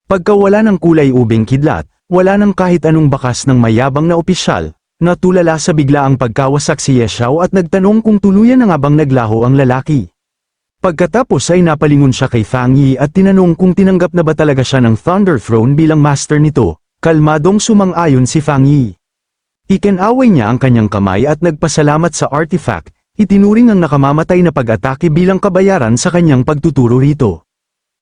Pagkawala ng kulay ubing kidlat, wala nang kahit anong bakas ng mayabang na opisyal, natulala sa biglaang pagkawasak si Ye Xiao at nagtanong kung tuluyan na nga bang naglaho ang lalaki. Pagkatapos ay napalingon siya kay Fang Yi at tinanong kung tinanggap na ba talaga siya ng Thunder Throne bilang master nito. Kalmadong sumang-ayon si Fang Yi. Ikinaway niya ang kanyang kamay at nagpasalamat sa artifact, itinuring ang nakamamatay na pag-atake bilang kabayaran sa kanyang pagtuturo rito.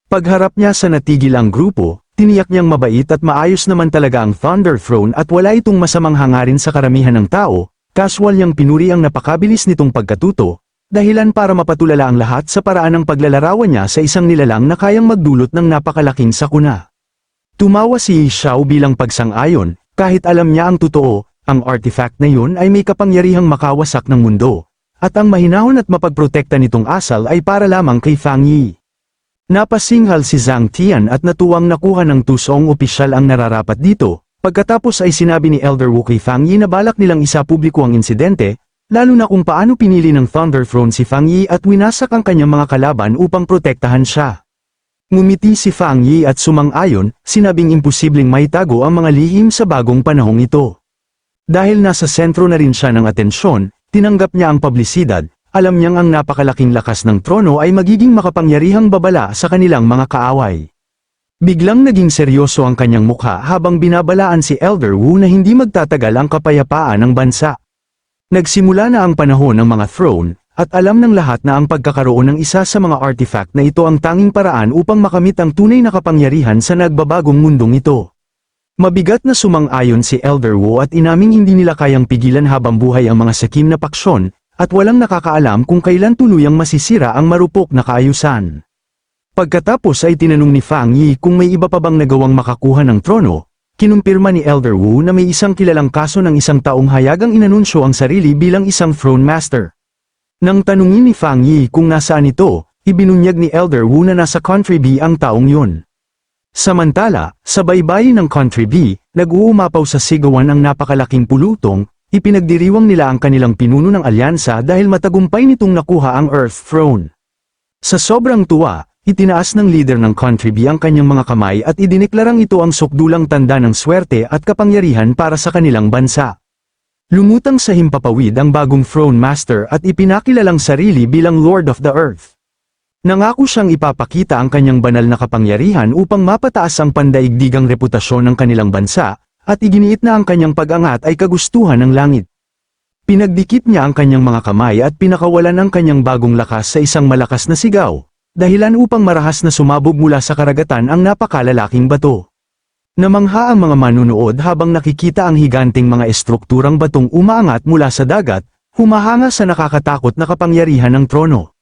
Pagharap niya sa natigil ang grupo, tiniyak niyang mabait at maayos naman talaga ang Thunder Throne at wala itong masamang hangarin sa karamihan ng tao, casual niyang pinuri ang napakabilis nitong pagkatuto, dahilan para mapatulala ang lahat sa paraan ng paglalarawan niya sa isang nilalang na kayang magdulot ng napakalaking sakuna. Tumawa si Ye Xiao bilang pagsang-ayon, kahit alam niya ang totoo, ang artifact na yun ay may kapangyarihang makawasak ng mundo, at ang mahinahon at mapagprotekta nitong asal ay para lamang kay Fang Yi. Napasinghal si Zhang Tian at natuwang nakuha ng tusong opisyal ang nararapat dito, pagkatapos ay sinabi ni Elder Wu kay Fang Yi na balak nilang isa-publiko ang insidente, lalo na kung paano pinili ng Thunder Throne si Fang Yi at winasak ang kanyang mga kalaban upang protektahan siya. Ngumiti si Fang Yi at sumang-ayon, sinabing imposibleng maitago ang mga lihim sa bagong panahong ito. Dahil nasa sentro na rin siya ng atensyon, tinanggap niya ang publisidad. Alam niyang ang napakalaking lakas ng trono ay magiging makapangyarihang babala sa kanilang mga kaaway. Biglang naging seryoso ang kanyang mukha habang binabalaan si Elder Wu na hindi magtatagal ang kapayapaan ng bansa. Nagsimula na ang panahon ng mga throne, at alam ng lahat na ang pagkakaroon ng isa sa mga artifact na ito ang tanging paraan upang makamit ang tunay na kapangyarihan sa nagbabagong mundong ito. Mabigat na sumang-ayon si Elder Wu at inaming hindi nila kayang pigilan habang buhay ang mga sakim na paksyon, at walang nakakaalam kung kailan tuluyang masisira ang marupok na kaayusan. Pagkatapos ay tinanong ni Fang Yi kung may iba pa bang nagawang makakuha ng trono, kinumpirma ni Elder Wu na may isang kilalang kaso ng isang taong hayagang inanunsyo ang sarili bilang isang throne master. Nang tanungin ni Fang Yi kung nasaan ito, ibinunyag ni Elder Wu na nasa Country B ang taong yun. Samantala, sa baybayin ng Country B, nag-uumapaw sa sigawan ang napakalaking pulutong, ipinagdiriwang nila ang kanilang pinuno ng alyansa dahil matagumpay nitong nakuha ang Earth Throne. Sa sobrang tuwa, itinaas ng leader ng Country B ang kanyang mga kamay at idineklarang ito ang sukdulang tanda ng swerte at kapangyarihan para sa kanilang bansa. Lumutang sa himpapawid ang bagong Throne Master at ipinakilalang sarili bilang Lord of the Earth. Nangako siyang ipapakita ang kanyang banal na kapangyarihan upang mapataas ang pandaigdigang reputasyon ng kanilang bansa, at iginiit na ang kanyang pag-angat ay kagustuhan ng langit. Pinagdikit niya ang kanyang mga kamay at pinakawalan ang kanyang bagong lakas sa isang malakas na sigaw, dahilan upang marahas na sumabog mula sa karagatan ang napakalalaking bato. Namangha ang mga manunood habang nakikita ang higanting mga estrukturang batong umaangat mula sa dagat, humahanga sa nakakatakot na kapangyarihan ng trono.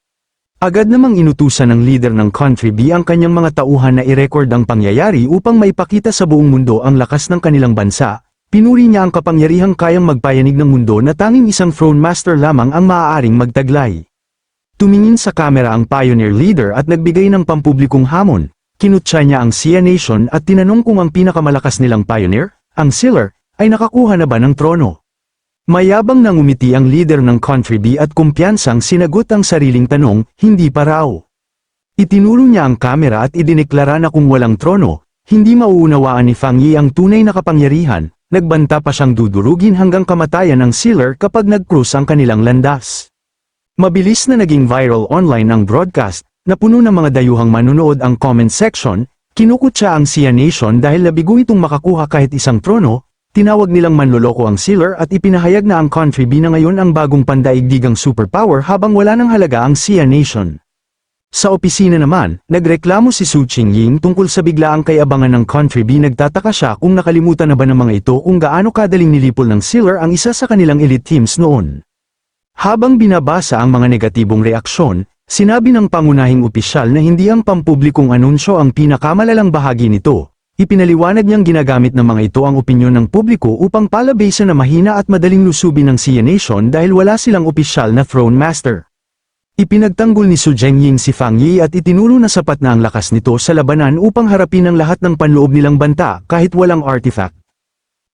Agad namang inutusan ng leader ng Country B ang kanyang mga tauhan na i-record ang pangyayari upang maipakita sa buong mundo ang lakas ng kanilang bansa. Pinuri niya ang kapangyarihang kayang magpayanig ng mundo na tanging isang throne master lamang ang maaaring magtaglay. Tumingin sa kamera ang pioneer leader at nagbigay ng pampublikong hamon. Kinutya niya ang Xia Nation at tinanong kung ang pinakamalakas nilang pioneer, ang Sealer, ay nakakuha na ba ng trono. Mayabang nang umiti ang leader ng Country B at kumpiyansang sinagot ang sariling tanong, hindi pa raw. Itinuro niya ang kamera at idineklara na kung walang trono, hindi mauunawaan ni Fang Yi ang tunay na kapangyarihan, nagbanta pa siyang dudurugin hanggang kamatayan ng Sealer kapag nag-cruise ang kanilang landas. Mabilis na naging viral online ang broadcast, na puno ng mga dayuhang manunood ang comment section, kinukutya ang Xia Nation dahil nabigo itong makakuha kahit isang trono. Tinawag nilang manloloko ang Sealer at ipinahayag na ang Country B na ngayon ang bagong pandaigdigang superpower habang wala ng halaga ang Xia Nation. Sa opisina naman, nagreklamo si Su Qingying tungkol sa biglaang kayabangan ng Country B. Nagtataka siya kung nakalimutan na ba ng mga ito kung gaano kadaling nilipol ng Sealer ang isa sa kanilang elite teams noon. Habang binabasa ang mga negatibong reaksyon, sinabi ng pangunahing opisyal na hindi ang pampublikong anunsyo ang pinakamalalang bahagi nito. Ipinaliwanag niyang ginagamit ng mga ito ang opinyon ng publiko upang palabasan na mahina at madaling lusubin ng Xia Nation dahil wala silang opisyal na throne master. Ipinagtanggol ni Su Zhengying si Fang Yi at itinuro na sapat na ang lakas nito sa labanan upang harapin ang lahat ng panloob nilang banta kahit walang artifact.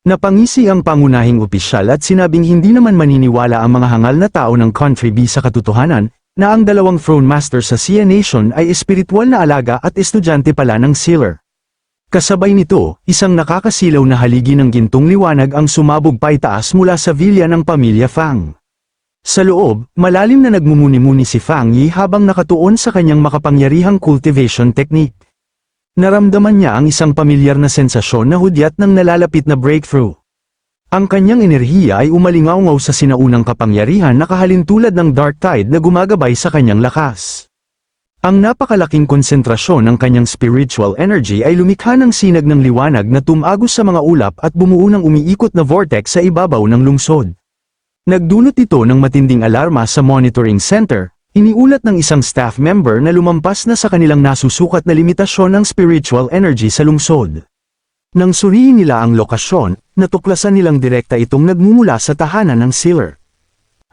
Napangisi ang pangunahing opisyal at sinabing hindi naman maniniwala ang mga hangal na tao ng Country B sa katotohanan, na ang dalawang throne master sa Xia Nation ay espiritual na alaga at estudyante pala ng Sealer. Kasabay nito, isang nakakasilaw na haligi ng gintong liwanag ang sumabog paitaas mula sa vilya ng pamilya Fang. Sa loob, malalim na nagmumuni-muni si Fang Yi habang nakatuon sa kanyang makapangyarihang cultivation technique. Naramdaman niya ang isang pamilyar na sensasyon na hudyat ng nalalapit na breakthrough. Ang kanyang enerhiya ay umalingaw-ngaw sa sinaunang kapangyarihan na kahalintulad ng dark tide na gumagabay sa kanyang lakas. Ang napakalaking konsentrasyon ng kanyang spiritual energy ay lumikha ng sinag ng liwanag na tumagos sa mga ulap at bumuo ng umiikot na vortex sa ibabaw ng lungsod. Nagdulot ito ng matinding alarma sa monitoring center, iniulat ng isang staff member na lumampas na sa kanilang nasusukat na limitasyon ng spiritual energy sa lungsod. Nang suriin nila ang lokasyon, natuklasan nilang direkta itong nagmumula sa tahanan ng Sealer.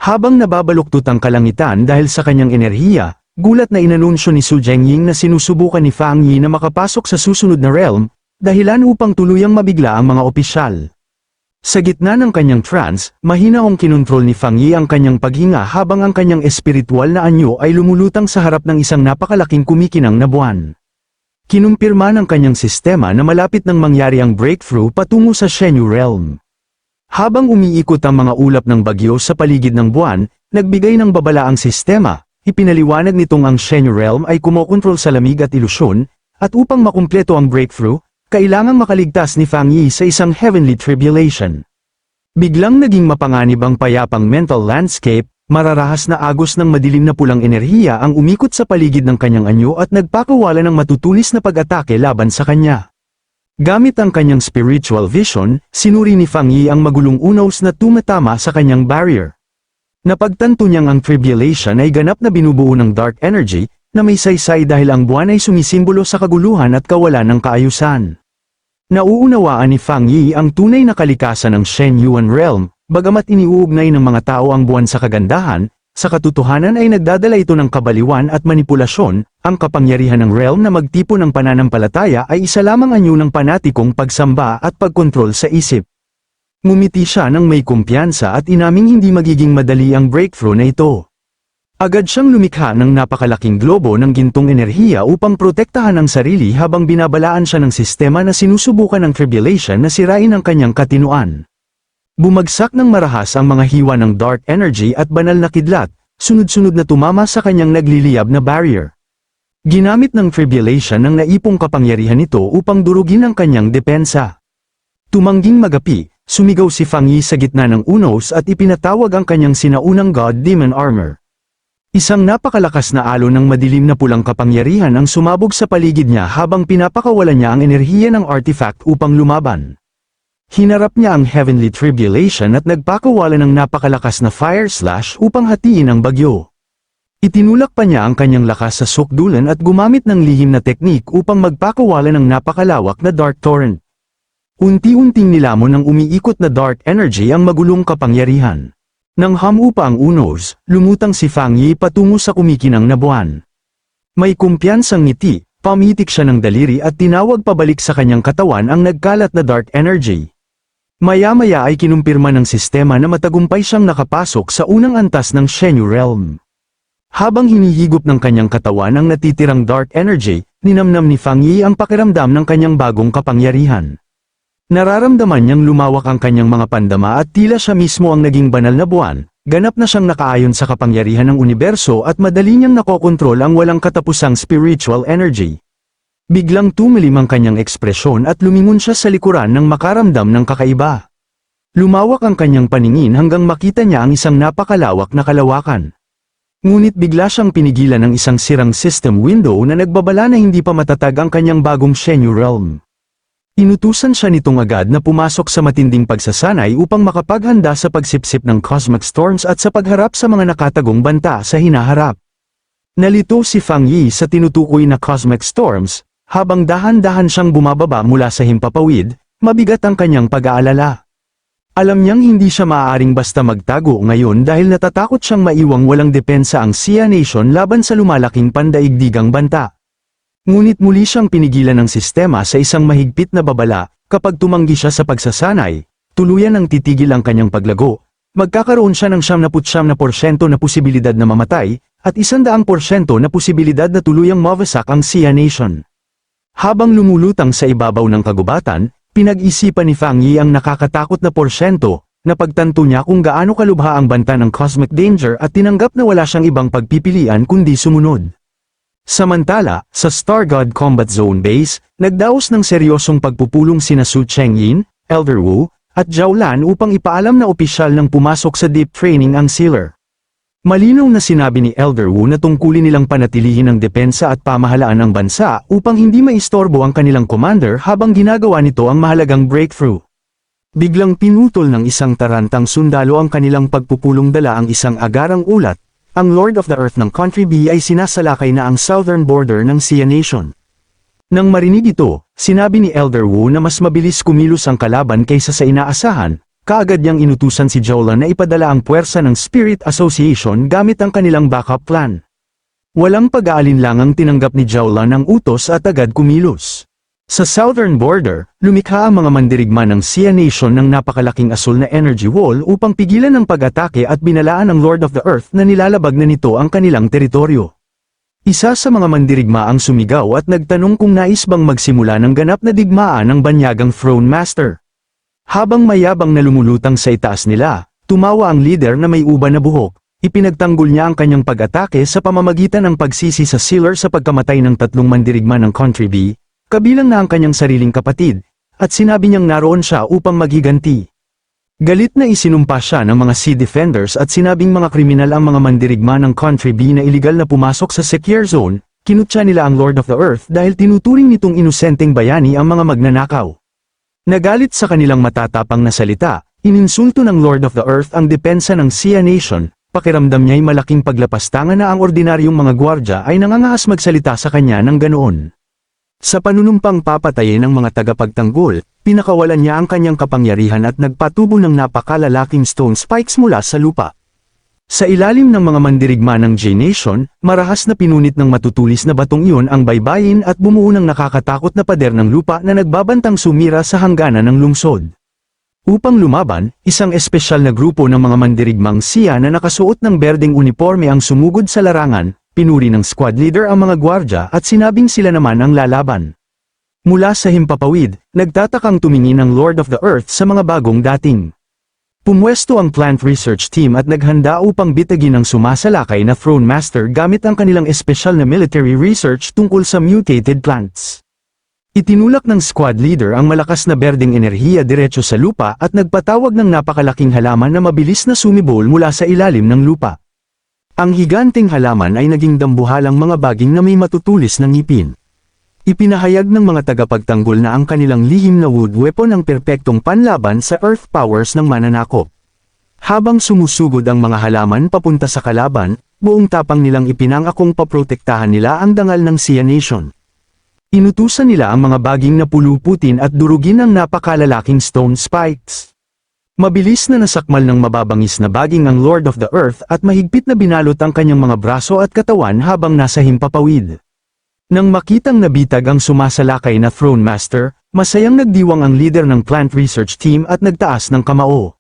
Habang nababaluktot ang kalangitan dahil sa kanyang enerhiya, gulat na inanunsyo ni Su Zhengying na sinusubukan ni Fang Yi na makapasok sa susunod na realm, dahilan upang tuluyang mabigla ang mga opisyal. Sa gitna ng kanyang trance, mahinahong kinontrol ni Fang Yi ang kanyang paghinga habang ang kanyang espiritual na anyo ay lumulutang sa harap ng isang napakalaking kumikinang na buwan. Kinumpirma ng kanyang sistema na malapit nang mangyari ang breakthrough patungo sa Shenyu Realm. Habang umiikot ang mga ulap ng bagyo sa paligid ng buwan, nagbigay ng babala ang sistema. Ipinaliwanag nitong ang Shenyu Realm ay kumokontrol sa lamig at ilusyon, at upang makumpleto ang breakthrough, kailangang makaligtas ni Fang Yi sa isang heavenly tribulation. Biglang naging mapanganib ang payapang mental landscape, mararahas na agos ng madilim na pulang enerhiya ang umikot sa paligid ng kanyang anyo at nagpakawala ng matutulis na pag-atake laban sa kanya. Gamit ang kanyang spiritual vision, sinuri ni Fang Yi ang magulong unos na tumatama sa kanyang barrier. Napagtanto niyang ang tribulation ay ganap na binubuo ng dark energy, na may saysay dahil ang buwan ay sumisimbolo sa kaguluhan at kawalan ng kaayusan. Nauunawaan ni Fang Yi ang tunay na kalikasan ng Shenyuan Realm, bagamat iniuugnay ng mga tao ang buwan sa kagandahan, sa katotohanan ay nagdadala ito ng kabaliwan at manipulasyon. Ang kapangyarihan ng realm na magtipo ng pananampalataya ay isa lamang anyo ng panatikong pagsamba at pagkontrol sa isip. Ngumiti siya ng may kumpiyansa at inaming hindi magiging madali ang breakthrough na ito. Agad siyang lumikha ng napakalaking globo ng gintong enerhiya upang protektahan ang sarili habang binabalaan siya ng sistema na sinusubukan ng tribulation na sirain ang kanyang katinuan. Bumagsak ng marahas ang mga hiwa ng dark energy at banal na kidlat, sunod-sunod na tumama sa kanyang nagliliyab na barrier. Ginamit ng tribulation ang naipong kapangyarihan nito upang durugin ang kanyang depensa. Tumangging magapi, sumigaw si Fang Yi sa gitna ng unos at ipinatawag ang kanyang sinaunang God Demon Armor. Isang napakalakas na alon ng madilim na pulang kapangyarihan ang sumabog sa paligid niya habang pinapakawalan niya ang enerhiya ng artifact upang lumaban. Hinarap niya ang heavenly tribulation at nagpakawala ng napakalakas na fire slash upang hatiin ang bagyo. Itinulak pa niya ang kanyang lakas sa sukdulan at gumamit ng lihim na teknik upang magpakawala ng napakalawak na dark torrent. Unti-unting nilamon ng umiikot na dark energy ang magulong kapangyarihan. Nang hamupa ang unos, lumutang si Fang Yi patungo sa kumikinang na buwan. May kumpiyansang ngiti, pamitik siya ng daliri at tinawag pabalik sa kanyang katawan ang nagkalat na dark energy. Maya-maya ay kinumpirma ng sistema na matagumpay siyang nakapasok sa unang antas ng Shenyu Realm. Habang hinihigop ng kanyang katawan ang natitirang dark energy, ninamnam ni Fang Yi ang pakiramdam ng kanyang bagong kapangyarihan. Nararamdaman niyang lumawak ang kanyang mga pandama at tila siya mismo ang naging banal na buwan, ganap na siyang nakaayon sa kapangyarihan ng universo at madali niyang nakokontrol ang walang katapusang spiritual energy. Biglang tumilim ang kanyang ekspresyon at lumingon siya sa likuran ng makaramdam ng kakaiba. Lumawak ang kanyang paningin hanggang makita niya ang isang napakalawak na kalawakan. Ngunit bigla siyang pinigilan ng isang sirang system window na nagbabala na hindi pa matatag ang kanyang bagong Shenyu Realm. Inutusan siya nitong agad na pumasok sa matinding pagsasanay upang makapaghanda sa pagsipsip ng cosmic storms at sa pagharap sa mga nakatagong banta sa hinaharap. Nalito si Fang Yi sa tinutukoy na cosmic storms, habang dahan-dahan siyang bumababa mula sa himpapawid, mabigat ang kanyang pag-aalala. Alam niyang hindi siya maaaring basta magtago ngayon dahil natatakot siyang maiwang walang depensa ang Xia Nation laban sa lumalaking pandaigdigang banta. Ngunit muli siyang pinigilan ng sistema sa isang mahigpit na babala, kapag tumanggi siya sa pagsasanay, tuluyan ang titigil ang kanyang paglago, magkakaroon siya ng 99% na posibilidad na mamatay, at 100% na posibilidad na tuluyang mawasak ang Xia Nation. Habang lumulutang sa ibabaw ng kagubatan, pinag-isipan ni Fang Yi ang nakakatakot na porsyento, napagtanto niya kung gaano kalubha ang banta ng cosmic danger at tinanggap na wala siyang ibang pagpipilian kundi sumunod. Samantala, sa Star God Combat Zone Base, nagdaos ng seryosong pagpupulong sina Su Chengyin, Elder Wu, at Zhao Lan upang ipaalam na opisyal nang pumasok sa deep training ang Sealer. Malinaw na sinabi ni Elder Wu na tungkulin nilang panatilihin ang depensa at pamahalaan ng bansa upang hindi maistorbo ang kanilang commander habang ginagawa nito ang mahalagang breakthrough. Biglang pinutol ng isang tarantang sundalo ang kanilang pagpupulong dala ang isang agarang ulat. Ang Lord of the Earth ng Country B ay sinasalakay na ang southern border ng Xia Nation. Nang marinig ito, sinabi ni Elder Wu na mas mabilis kumilos ang kalaban kaysa sa inaasahan, kaagad niyang inutusan si Zhao Lan na ipadala ang puwersa ng Spirit Association gamit ang kanilang backup plan. Walang pag-aalinlangang tinanggap ni Zhao Lan ang utos at agad kumilos. Sa southern border, lumikha ang mga mandirigma ng Xia Nation ng napakalaking asul na energy wall upang pigilan ang pag-atake at binalaan ng Lord of the Earth na nilalabag na nito ang kanilang teritoryo. Isa sa mga mandirigma ang sumigaw at nagtanong kung nais bang magsimula ng ganap na digmaan ng banyagang Throne Master. Habang mayabang na lumulutang sa itaas nila, tumawa ang leader na may uban na buhok. Ipinagtanggol niya ang kanyang pag-atake sa pamamagitan ng pagsisi sa Sealer sa pagkamatay ng 3 mandirigma ng Country B. Kabilang na ang kanyang sariling kapatid, at sinabi niyang naroon siya upang maghiganti. Galit na isinumpa siya ng mga Sea Defenders at sinabing mga kriminal ang mga mandirigma ng Country B na iligal na pumasok sa secure zone, kinutya nila ang Lord of the Earth dahil tinuturing nitong inosenteng bayani ang mga magnanakaw. Nagalit sa kanilang matatapang na salita, ininsulto ng Lord of the Earth ang depensa ng Xia Nation, pakiramdam niya'y malaking paglapastangan na ang ordinaryong mga gwardya ay nangangahas magsalita sa kanya ng ganoon. Sa panunumpang papatayin ng mga tagapagtanggol, pinakawalan niya ang kanyang kapangyarihan at nagpatubo ng napakalalaking stone spikes mula sa lupa. Sa ilalim ng mga mandirigma ng J-Nation, marahas na pinunit ng matutulis na batong iyon ang baybayin at bumuo ng nakakatakot na pader ng lupa na nagbabantang sumira sa hangganan ng lungsod. Upang lumaban, isang espesyal na grupo ng mga mandirigmang Xia na nakasuot ng berdeng uniforme ang sumugod sa larangan. Pinuri ng squad leader ang mga gwardya at sinabing sila naman ang lalaban. Mula sa himpapawid, nagtatakang tumingin ang Lord of the Earth sa mga bagong dating. Pumwesto ang plant research team at naghanda upang bitagin ang sumasalakay na Throne Master gamit ang kanilang espesyal na military research tungkol sa mutated plants. Itinulak ng squad leader ang malakas na berdeng enerhiya diretso sa lupa at nagpatawag ng napakalaking halaman na mabilis na sumibol mula sa ilalim ng lupa. Ang higanting halaman ay naging dambuhalang mga baging na may matutulis na ngipin. Ipinahayag ng mga tagapagtanggol na ang kanilang lihim na wood weapon ang perpektong panlaban sa earth powers ng mananakop. Habang sumusugod ang mga halaman papunta sa kalaban, buong tapang nilang ipinangakong paprotektahan nila ang dangal ng Xia Nation. Inutusan nila ang mga baging na puluputin at durugin ang napakalalaking stone spikes. Mabilis na nasakmal ng mababangis na baging ang Lord of the Earth at mahigpit na binalot ang kanyang mga braso at katawan habang nasa himpapawid. Nang makitang nabitag ang sumasalakay na Throne Master, masayang nagdiwang ang leader ng plant research team at nagtaas ng kamao.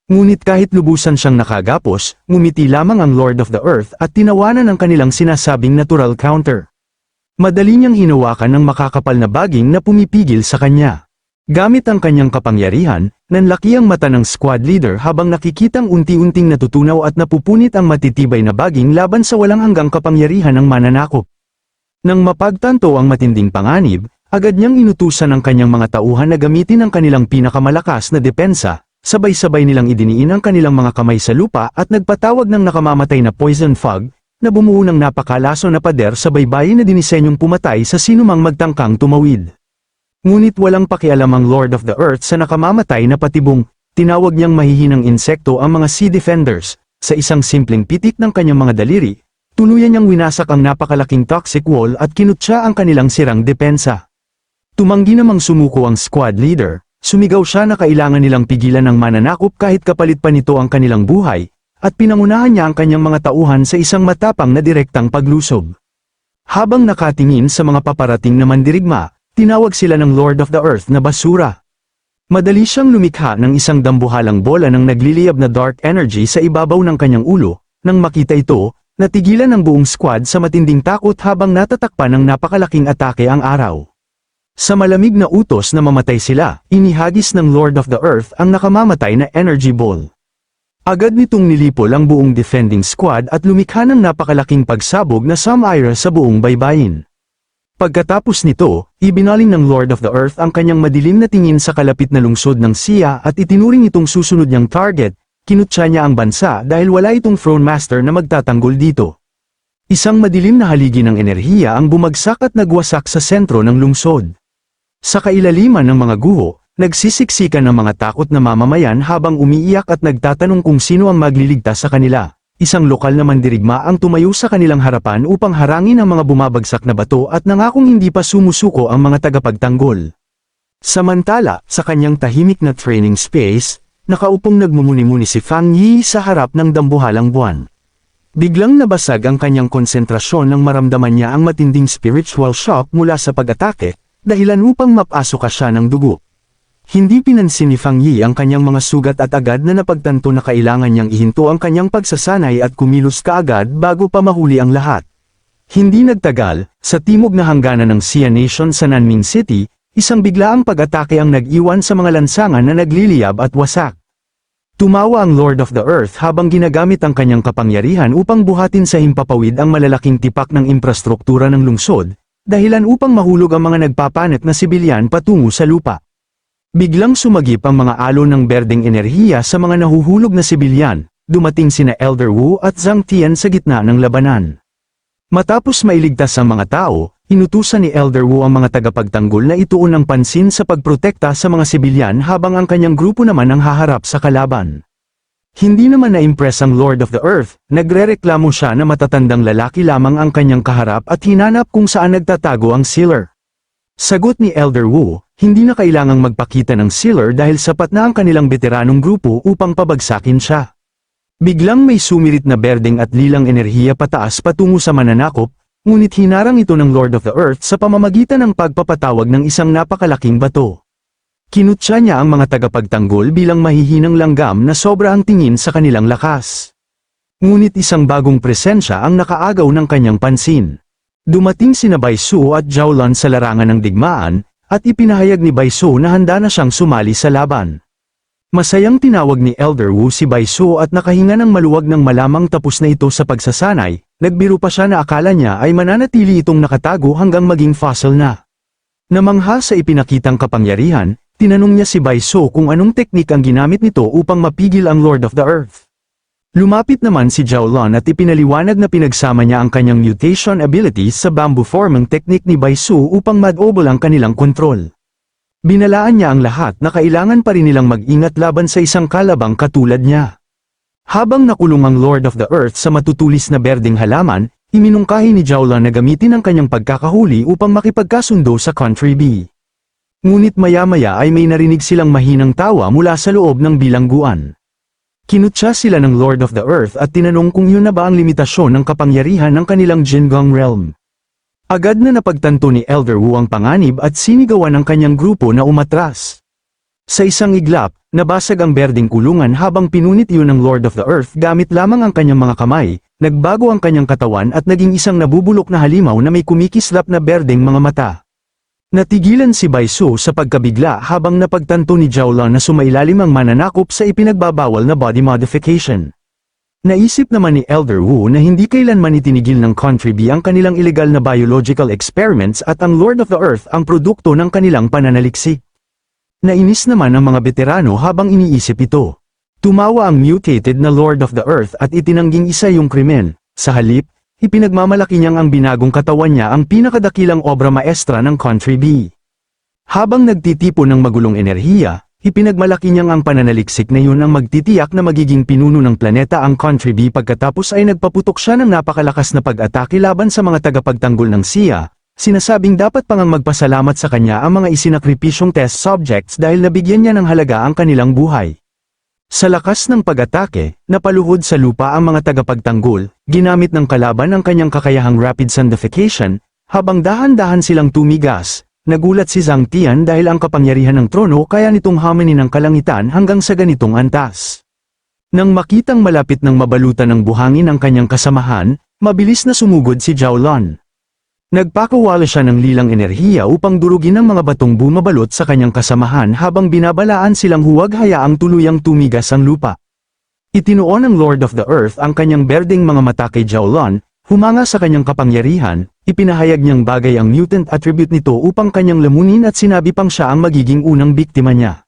Ngunit kahit lubusan siyang nakagapos, ngumiti lamang ang Lord of the Earth at tinawanan ang kanilang sinasabing natural counter. Madali niyang hinawakan ng makakapal na baging na pumipigil sa kanya. Gamit ang kanyang kapangyarihan, nanlaki ang mata ng squad leader habang nakikitang unti-unting natutunaw at napupunit ang matitibay na baging laban sa walang hanggang kapangyarihan ng mananakop. Nang mapagtanto ang matinding panganib, agad niyang inutusan ang kanyang mga tauhan na gamitin ang kanilang pinakamalakas na depensa, sabay-sabay nilang idiniin ang kanilang mga kamay sa lupa at nagpatawag ng nakamamatay na poison fog, na bumuo ng napakalaso na pader sa baybayin na dinisenyong pumatay sa sinumang magtangkang tumawid. Ngunit walang pakialam ang Lord of the Earth sa nakamamatay na patibong, tinawag niyang mahihinang insekto ang mga Sea Defenders, sa isang simpleng pitik ng kanyang mga daliri, tuluyan niyang winasak ang napakalaking toxic wall at kinutya ang kanilang sirang depensa. Tumanggi namang sumuko ang squad leader, sumigaw siya na kailangan nilang pigilan ng mananakop kahit kapalit pa nito ang kanilang buhay, at pinangunahan niya ang kanyang mga tauhan sa isang matapang na direktang paglusob. Habang nakatingin sa mga paparating na mandirigma, tinawag sila ng Lord of the Earth na basura. Madali siyang lumikha ng isang dambuhalang bola ng nagliliyab na dark energy sa ibabaw ng kanyang ulo. Nang makita ito, natigilan ang buong squad sa matinding takot habang natatakpan ng napakalaking atake ang araw. Sa malamig na utos na mamatay sila, inihagis ng Lord of the Earth ang nakamamatay na energy ball. Agad nitong nilipol ang buong defending squad at lumikha ng napakalaking pagsabog na sumira sa buong baybayin. Pagkatapos nito, ibinaling ng Lord of the Earth ang kanyang madilim na tingin sa kalapit na lungsod ng Sia at itinuring itong susunod niyang target. Kinutya niya ang bansa dahil wala itong throne master na magtatanggol dito. Isang madilim na haligi ng enerhiya ang bumagsak at nagwasak sa sentro ng lungsod. Sa kailaliman ng mga guho, nagsisiksikan ng mga takot na mamamayan habang umiiyak at nagtatanong kung sino ang magliligtas sa kanila. Isang lokal na mandirigma ang tumayo sa kanilang harapan upang harangin ang mga bumabagsak na bato at nangakong hindi pa sumusuko ang mga tagapagtanggol. Samantala, sa kanyang tahimik na training space, nakaupong nagmumuni-muni si Fang Yi sa harap ng dambuhalang buwan. Biglang nabasag ang kanyang konsentrasyon nang maramdaman niya ang matinding spiritual shock mula sa pag-atake, dahilan upang mapasok siya ng dugo. Hindi pinansin ni Fang Yi ang kanyang mga sugat at agad na napagtanto na kailangan niyang ihinto ang kanyang pagsasanay at kumilos kaagad bago pa mahuli ang lahat. Hindi nagtagal, sa timog na hangganan ng Xia Nation sa Nanming City, isang biglaang pag-atake ang nag-iwan sa mga lansangan na nagliliyab at wasak. Tumawa ang Lord of the Earth habang ginagamit ang kanyang kapangyarihan upang buhatin sa himpapawid ang malalaking tipak ng infrastruktura ng lungsod, dahilan upang mahulog ang mga nagpapanet na sibilyan patungo sa lupa. Biglang sumagip ang mga alon ng berdeng enerhiya sa mga nahuhulog na sibilyan, dumating sina Elder Wu at Zhang Tian sa gitna ng labanan. Matapos mailigtas ang mga tao, inutusan ni Elder Wu ang mga tagapagtanggol na ituon ang pansin sa pagprotekta sa mga sibilyan habang ang kanyang grupo naman ang haharap sa kalaban. Hindi naman na-impress ang Lord of the Earth, nagrereklamo siya na matatandang lalaki lamang ang kanyang kaharap at hinanap kung saan nagtatago ang sealer. Sagot ni Elder Wu, hindi na kailangang magpakita ng sealer dahil sapat na ang kanilang veteranong grupo upang pabagsakin siya. Biglang may sumirit na berdeng at lilang enerhiya pataas patungo sa mananakop, ngunit hinarang ito ng Lord of the Earth sa pamamagitan ng pagpapatawag ng isang napakalaking bato. Kinutya niya ang mga tagapagtanggol bilang mahihinang langgam na sobra ang tingin sa kanilang lakas. Ngunit isang bagong presensya ang nakaagaw ng kanyang pansin. Dumating sina Bai Su at Zhao Lan sa larangan ng digmaan, at ipinahayag ni Bai Su na handa na siyang sumali sa laban. Masayang tinawag ni Elder Wu si Bai Su at nakahinga ng maluwag nang malamang tapos na ito sa pagsasanay, nagbiro pa siya na akala niya ay mananatili itong nakatago hanggang maging fossil na. Namangha sa ipinakitang kapangyarihan, tinanong niya si Bai Su kung anong teknik ang ginamit nito upang mapigil ang Lord of the Earth. Lumapit naman si Zhao Lan at ipinaliwanag na pinagsama niya ang kanyang mutation abilities sa bamboo forming technique ni Bai Su upang madobol ang kanilang kontrol. Binalaan niya ang lahat na kailangan pa rin nilang mag-ingat laban sa isang kalabang katulad niya. Habang nakulong ang Lord of the Earth sa matutulis na berdeng halaman, iminungkahi ni Zhao Lan na gamitin ang kanyang pagkakahuli upang makipagkasundo sa Country B. Ngunit maya-maya ay may narinig silang mahinang tawa mula sa loob ng bilangguan. Kinutya sila ng Lord of the Earth at tinanong kung yun na ba ang limitasyon ng kapangyarihan ng kanilang Jingong Realm. Agad na napagtanto ni Elder Wu ang panganib at sinigawan ng kanyang grupo na umatras. Sa isang iglap, nabasag ang berdeng kulungan habang pinunit iyon ng Lord of the Earth gamit lamang ang kanyang mga kamay, nagbago ang kanyang katawan at naging isang nabubulok na halimaw na may kumikislap na berdeng mga mata. Natigilan si Bai Su sa pagkabigla habang napagtanto ni Zhao Lan na sumailalim ang mananakop sa ipinagbabawal na body modification. Naisip naman ni Elder Wu na hindi kailanman itinigil ng Country B ang kanilang illegal na biological experiments at ang Lord of the Earth ang produkto ng kanilang pananaliksik. Nainis naman ang mga veterano habang iniisip ito. Tumawa ang mutated na Lord of the Earth at itinangging isa yung krimen. Sa halip, ipinagmamalaki niyang ang binagong katawan niya ang pinakadakilang obra maestra ng Country B. Habang nagtitipon ng magulong enerhiya, ipinagmalaki niyang ang pananaliksik na yun ang magtitiyak na magiging pinuno ng planeta ang Country B pagkatapos ay nagpaputok siya ng napakalakas na pag-atake laban sa mga tagapagtanggol ng Xia, sinasabing dapat pang magpasalamat sa kanya ang mga isinakripisyong test subjects dahil nabigyan niya ng halaga ang kanilang buhay. Sa lakas ng pag-atake, napaluhod sa lupa ang mga tagapagtanggol, ginamit ng kalaban ang kanyang kakayahang rapid sandification, habang dahan-dahan silang tumigas, nagulat si Zhang Tian dahil ang kapangyarihan ng trono kaya nitong haminin ng kalangitan hanggang sa ganitong antas. Nang makitang malapit ng mabalutan ng buhangin ang kanyang kasamahan, mabilis na sumugod si Zhao Lan. Nagpakawala siya ng lilang enerhiya upang durugin ang mga batong bumabalot sa kanyang kasamahan habang binabalaan silang huwag hayaang tuluyang tumigas ang lupa. Itinuon ng Lord of the Earth ang kanyang berdeng mga mata kay Jowlon, humanga sa kanyang kapangyarihan, ipinahayag niyang bagay ang mutant attribute nito upang kanyang lamunin at sinabi pang siya ang magiging unang biktima niya.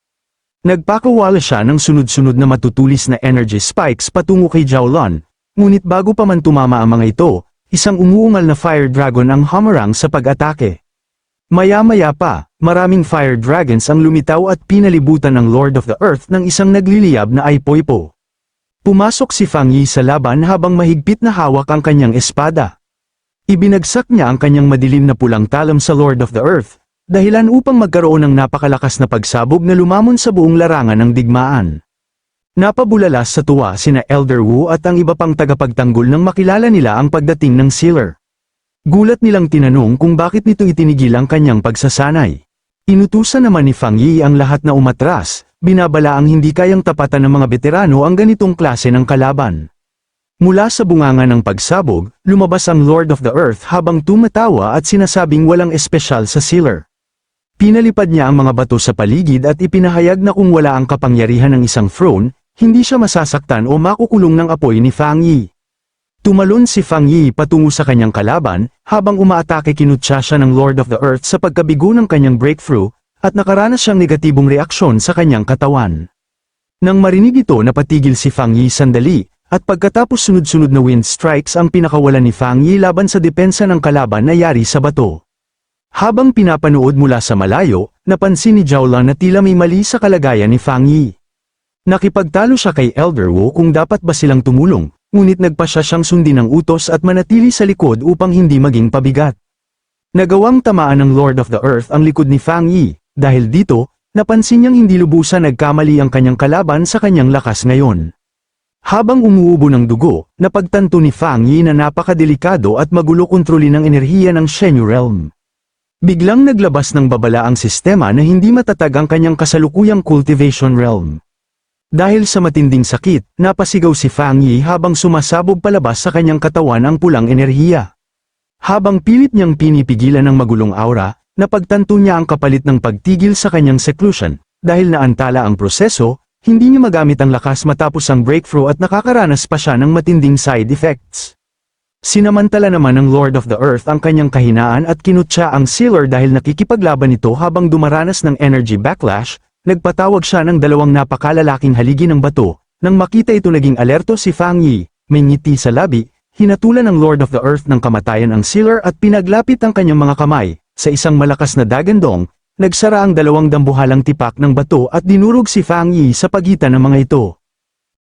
Nagpakawala siya ng sunod-sunod na matutulis na energy spikes patungo kay Jowlon, ngunit bago pa man tumama ang mga ito, isang umuungal na fire dragon ang humarang sa pag-atake. Maya-maya pa, maraming fire dragons ang lumitaw at pinalibutan ng Lord of the Earth ng isang nagliliyab na Aipoipo. Pumasok si Fang Yi sa laban habang mahigpit na hawak ang kanyang espada. Ibinagsak niya ang kanyang madilim na pulang talam sa Lord of the Earth, dahilan upang magkaroon ng napakalakas na pagsabog na lumamon sa buong larangan ng digmaan. Napabulalas sa tuwa sina Elder Wu at ang iba pang tagapagtanggol nang makilala nila ang pagdating ng Sealer. Gulat nilang tinanong kung bakit nito itinigil ang kanyang pagsasanay. Inutusan naman ni Fang Yi ang lahat na umatras, binabalaang hindi kayang tapatan ng mga veterano ang ganitong klase ng kalaban. Mula sa bunganga ng pagsabog, lumabas ang Lord of the Earth habang tumatawa at sinasabing walang espesyal sa Sealer. Pinalipad niya ang mga bato sa paligid at ipinahayag na kung wala ang kapangyarihan ng isang throne, hindi siya masasaktan o makukulong ng apoy ni Fang Yi. Tumalon si Fang Yi patungo sa kanyang kalaban, habang umaatake kinutya siya ng Lord of the Earth sa pagkabigo ng kanyang breakthrough, at nakaranas siyang negatibong reaksyon sa kanyang katawan. Nang marinig ito napatigil si Fang Yi sandali, at pagkatapos sunod-sunod na wind strikes ang pinakawalan ni Fang Yi laban sa depensa ng kalaban na yari sa bato. Habang pinapanood mula sa malayo, napansin ni Jowlon na tila may mali sa kalagayan ni Fang Yi. Nakipagtalo siya kay Elder Wu kung dapat ba silang tumulong, ngunit nagpasya siyang sundin ang utos at manatili sa likod upang hindi maging pabigat. Nagawang tamaan ng Lord of the Earth ang likod ni Fang Yi, dahil dito, napansin niyang hindi lubusan nagkamali ang kanyang kalaban sa kanyang lakas ngayon. Habang umuubo ng dugo, napagtanto ni Fang Yi na napakadelikado at magulo kontrolin ang enerhiya ng Shenyu Realm. Biglang naglabas ng babala ang sistema na hindi matatag ang kanyang kasalukuyang cultivation realm. Dahil sa matinding sakit, napasigaw si Fang Yi habang sumasabog palabas sa kanyang katawan ang pulang enerhiya. Habang pilit niyang pinipigilan ang magulong aura, napagtanto niya ang kapalit ng pagtigil sa kanyang seclusion. Dahil naantala ang proseso, hindi niya magamit ang lakas matapos ang breakthrough at nakakaranas pa siya ng matinding side effects. Sinamantala naman ng Lord of the Earth ang kanyang kahinaan at kinutya ang Sealer dahil nakikipaglaban ito habang dumaranas ng energy backlash. Nagpatawag siya ng dalawang napakalalaking haligi ng bato. Nang makita ito naging alerto si Fang Yi, may ngiti sa labi, hinatulan ng Lord of the Earth ng kamatayan ang Sealer at pinaglapit ang kanyang mga kamay. Sa isang malakas na dagandong, nagsara ang dalawang dambuhalang tipak ng bato at dinurog si Fang Yi sa pagitan ng mga ito.